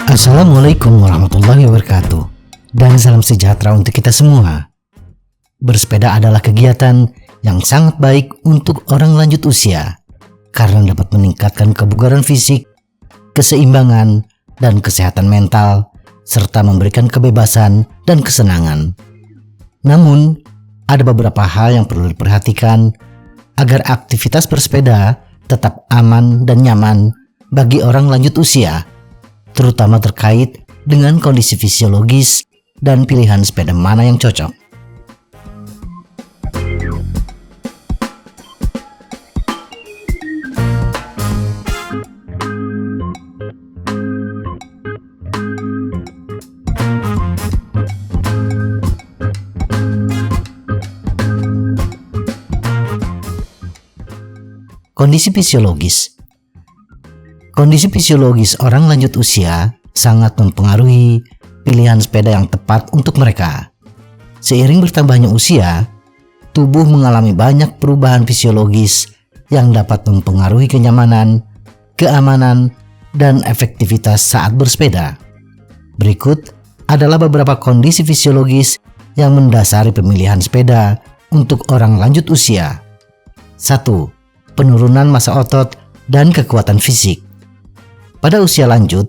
Assalamualaikum warahmatullahi wabarakatuh, dan salam sejahtera untuk kita semua. Bersepeda adalah kegiatan yang sangat baik untuk orang lanjut usia karena dapat meningkatkan kebugaran fisik, keseimbangan, dan kesehatan mental, serta memberikan kebebasan dan kesenangan. Namun, ada beberapa hal yang perlu diperhatikan agar aktivitas bersepeda tetap aman dan nyaman bagi orang lanjut usia, terutama terkait dengan kondisi fisiologis dan pilihan sepeda mana yang cocok. Kondisi fisiologis. Kondisi fisiologis orang lanjut usia sangat mempengaruhi pilihan sepeda yang tepat untuk mereka. Seiring bertambahnya usia, tubuh mengalami banyak perubahan fisiologis yang dapat mempengaruhi kenyamanan, keamanan, dan efektivitas saat bersepeda. Berikut adalah beberapa kondisi fisiologis yang mendasari pemilihan sepeda untuk orang lanjut usia. 1. Penurunan massa otot dan kekuatan fisik. Pada usia lanjut,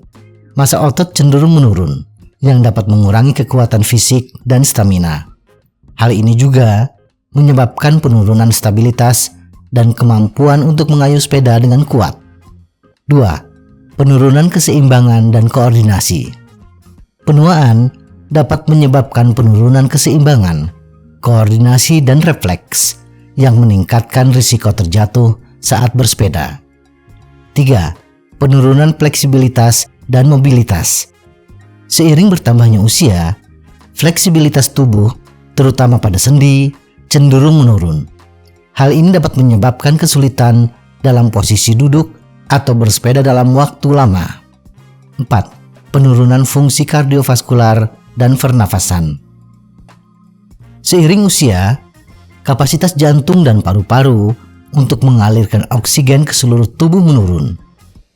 massa otot cenderung menurun, yang dapat mengurangi kekuatan fisik dan stamina. Hal ini juga menyebabkan penurunan stabilitas dan kemampuan untuk mengayuh sepeda dengan kuat. 2. Penurunan keseimbangan dan koordinasi. Penuaan dapat menyebabkan penurunan keseimbangan, koordinasi, dan refleks yang meningkatkan risiko terjatuh saat bersepeda. 3. Penurunan fleksibilitas dan mobilitas. Seiring bertambahnya usia, fleksibilitas tubuh, terutama pada sendi, cenderung menurun. Hal ini dapat menyebabkan kesulitan dalam posisi duduk atau bersepeda dalam waktu lama. 4. Penurunan fungsi kardiovaskular dan pernafasan. Seiring usia, kapasitas jantung dan paru-paru untuk mengalirkan oksigen ke seluruh tubuh menurun,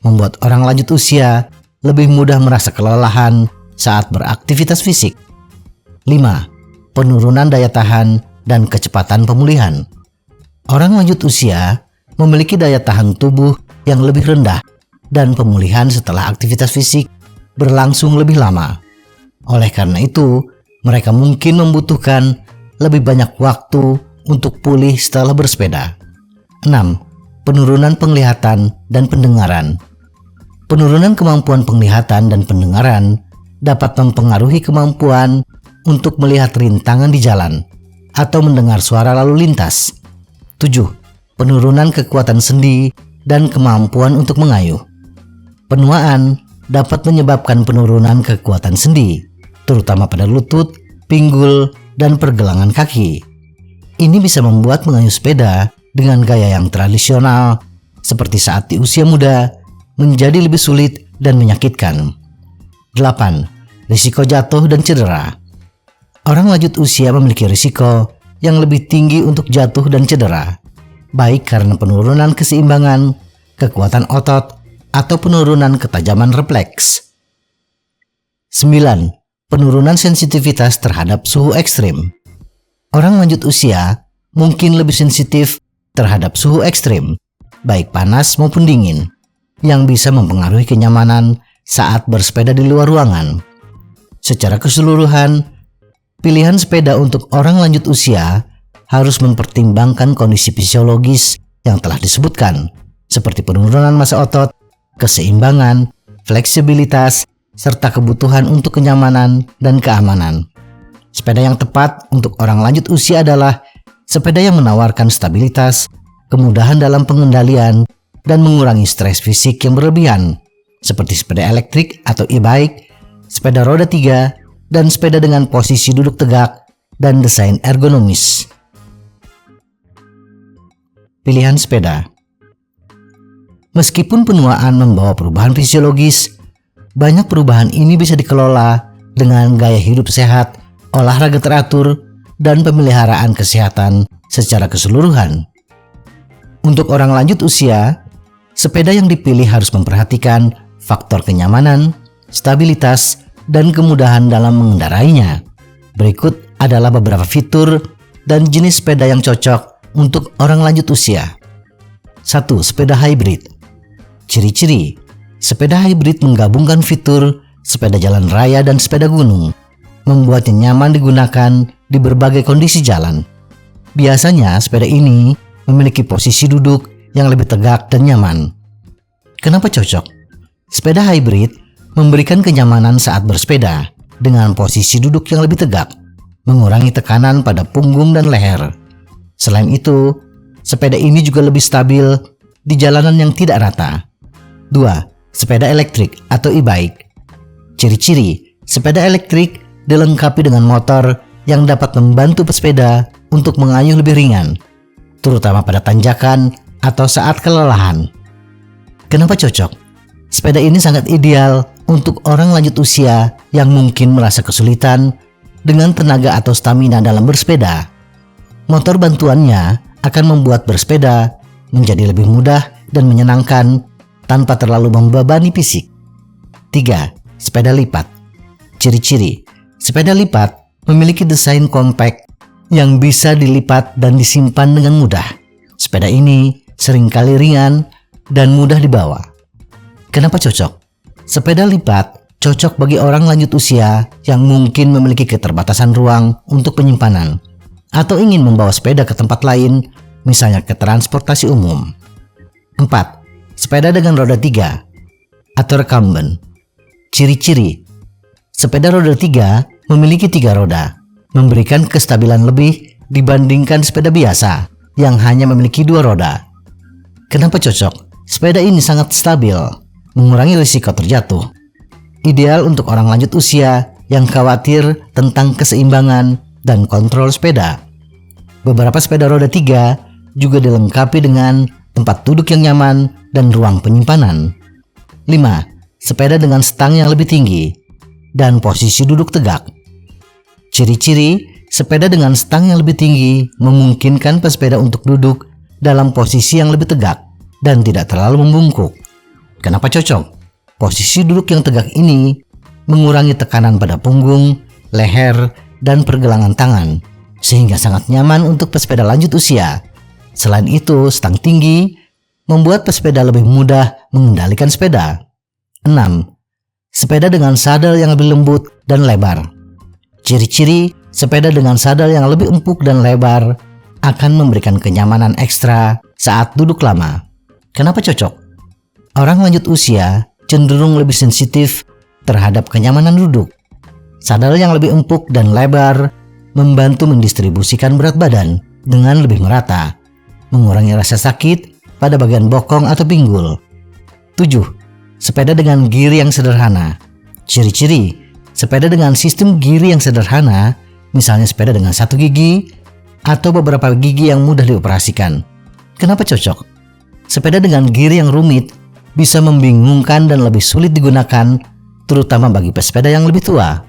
membuat orang lanjut usia lebih mudah merasa kelelahan saat beraktivitas fisik. 5. Penurunan daya tahan dan kecepatan pemulihan. Orang lanjut usia memiliki daya tahan tubuh yang lebih rendah dan pemulihan setelah aktivitas fisik berlangsung lebih lama. Oleh karena itu, mereka mungkin membutuhkan lebih banyak waktu untuk pulih setelah bersepeda. 6. Penurunan penglihatan dan pendengaran. Penurunan kemampuan penglihatan dan pendengaran dapat mempengaruhi kemampuan untuk melihat rintangan di jalan atau mendengar suara lalu lintas. 7. Penurunan kekuatan sendi dan kemampuan untuk mengayuh. Penuaan dapat menyebabkan penurunan kekuatan sendi, terutama pada lutut, pinggul, dan pergelangan kaki. Ini bisa membuat mengayuh sepeda dengan gaya yang tradisional seperti saat di usia muda menjadi lebih sulit dan menyakitkan. 8. Risiko jatuh dan cedera. Orang lanjut usia memiliki risiko yang lebih tinggi untuk jatuh dan cedera, baik karena penurunan keseimbangan, kekuatan otot, atau penurunan ketajaman refleks. 9. Penurunan sensitivitas terhadap suhu ekstrim. Orang lanjut usia mungkin lebih sensitif terhadap suhu ekstrim, baik panas maupun dingin, yang bisa mempengaruhi kenyamanan saat bersepeda di luar ruangan. Secara keseluruhan, pilihan sepeda untuk orang lanjut usia harus mempertimbangkan kondisi fisiologis yang telah disebutkan, seperti penurunan massa otot, keseimbangan, fleksibilitas, serta kebutuhan untuk kenyamanan dan keamanan. Sepeda yang tepat untuk orang lanjut usia adalah sepeda yang menawarkan stabilitas, kemudahan dalam pengendalian, dan mengurangi stres fisik yang berlebihan, seperti sepeda elektrik atau e-bike, sepeda roda 3, dan sepeda dengan posisi duduk tegak dan desain ergonomis. Pilihan sepeda. Meskipun penuaan membawa perubahan fisiologis, banyak perubahan ini bisa dikelola dengan gaya hidup sehat, olahraga teratur, dan pemeliharaan kesehatan secara keseluruhan. Untuk orang lanjut usia, sepeda yang dipilih harus memperhatikan faktor kenyamanan, stabilitas, dan kemudahan dalam mengendarainya. Berikut adalah beberapa fitur dan jenis sepeda yang cocok untuk orang lanjut usia. 1. Sepeda hybrid. Ciri-ciri: sepeda hybrid menggabungkan fitur sepeda jalan raya dan sepeda gunung, membuatnya nyaman digunakan di berbagai kondisi jalan. Biasanya sepeda ini memiliki posisi duduk yang lebih tegak dan nyaman. Kenapa cocok? Sepeda hybrid memberikan kenyamanan saat bersepeda dengan posisi duduk yang lebih tegak, mengurangi tekanan pada punggung dan leher. Selain itu, sepeda ini juga lebih stabil di jalanan yang tidak rata. 2. Sepeda elektrik atau e-bike. Ciri-ciri: sepeda elektrik dilengkapi dengan motor yang dapat membantu pesepeda untuk mengayuh lebih ringan, terutama pada tanjakan atau saat kelelahan. Kenapa cocok? Sepeda ini sangat ideal untuk orang lanjut usia yang mungkin merasa kesulitan dengan tenaga atau stamina dalam bersepeda. Motor bantuannya akan membuat bersepeda menjadi lebih mudah dan menyenangkan tanpa terlalu membebani fisik. 3. Sepeda lipat. Ciri-ciri: sepeda lipat memiliki desain kompak yang bisa dilipat dan disimpan dengan mudah. Sepeda ini seringkali ringan dan mudah dibawa. Kenapa cocok? Sepeda lipat cocok bagi orang lanjut usia yang mungkin memiliki keterbatasan ruang untuk penyimpanan atau ingin membawa sepeda ke tempat lain, misalnya ke transportasi umum. 4. Sepeda dengan roda 3 atau recumbent. Ciri-ciri: sepeda roda 3 memiliki 3 roda, memberikan kestabilan lebih dibandingkan sepeda biasa yang hanya memiliki 2 roda. Kenapa cocok? Sepeda ini sangat stabil, mengurangi risiko terjatuh. Ideal untuk orang lanjut usia yang khawatir tentang keseimbangan dan kontrol sepeda. Beberapa sepeda roda 3 juga dilengkapi dengan tempat duduk yang nyaman dan ruang penyimpanan. 5. Sepeda dengan stang yang lebih tinggi dan posisi duduk tegak. Ciri-ciri: sepeda dengan stang yang lebih tinggi memungkinkan pesepeda untuk duduk dalam posisi yang lebih tegak dan tidak terlalu membungkuk. Kenapa cocok? Posisi duduk yang tegak ini mengurangi tekanan pada punggung, leher, dan pergelangan tangan, sehingga sangat nyaman untuk pesepeda lanjut usia. Selain itu, stang tinggi membuat pesepeda lebih mudah mengendalikan sepeda. 6. Sepeda dengan sadel yang lebih lembut dan lebar. Ciri-ciri: sepeda dengan sadel yang lebih empuk dan lebar akan memberikan kenyamanan ekstra saat duduk lama. Kenapa cocok? Orang lanjut usia cenderung lebih sensitif terhadap kenyamanan duduk. Sadel yang lebih empuk dan lebar membantu mendistribusikan berat badan dengan lebih merata, mengurangi rasa sakit pada bagian bokong atau pinggul. 7. Sepeda dengan giri yang sederhana. Ciri-ciri: sepeda dengan sistem giri yang sederhana, misalnya sepeda dengan 1 gigi atau beberapa gigi yang mudah dioperasikan. Kenapa cocok? Sepeda dengan giri yang rumit bisa membingungkan dan lebih sulit digunakan, terutama bagi pesepeda yang lebih tua.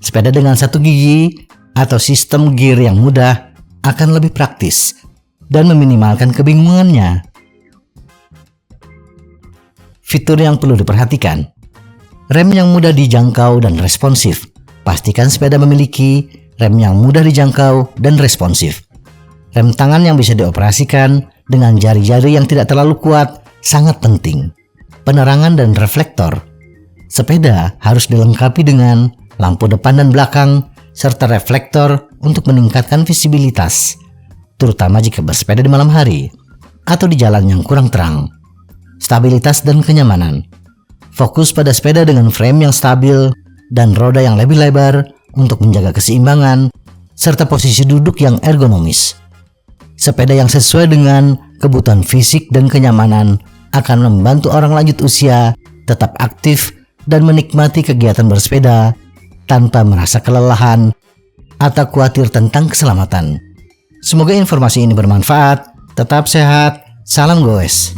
Sepeda dengan 1 gigi atau sistem gear yang mudah akan lebih praktis dan meminimalkan kebingungannya. Fitur yang perlu diperhatikan: rem yang mudah dijangkau dan responsif. Pastikan sepeda memiliki rem yang mudah dijangkau dan responsif. Rem tangan yang bisa dioperasikan dengan jari-jari yang tidak terlalu kuat sangat penting. Penerangan dan reflektor. Sepeda harus dilengkapi dengan lampu depan dan belakang serta reflektor untuk meningkatkan visibilitas, terutama jika bersepeda di malam hari atau di jalan yang kurang terang. Stabilitas dan kenyamanan. Fokus pada sepeda dengan frame yang stabil dan roda yang lebih lebar untuk menjaga keseimbangan serta posisi duduk yang ergonomis. Sepeda yang sesuai dengan kebutuhan fisik dan kenyamanan akan membantu orang lanjut usia tetap aktif dan menikmati kegiatan bersepeda tanpa merasa kelelahan atau khawatir tentang keselamatan. Semoga informasi ini bermanfaat. Tetap sehat. Salam goes.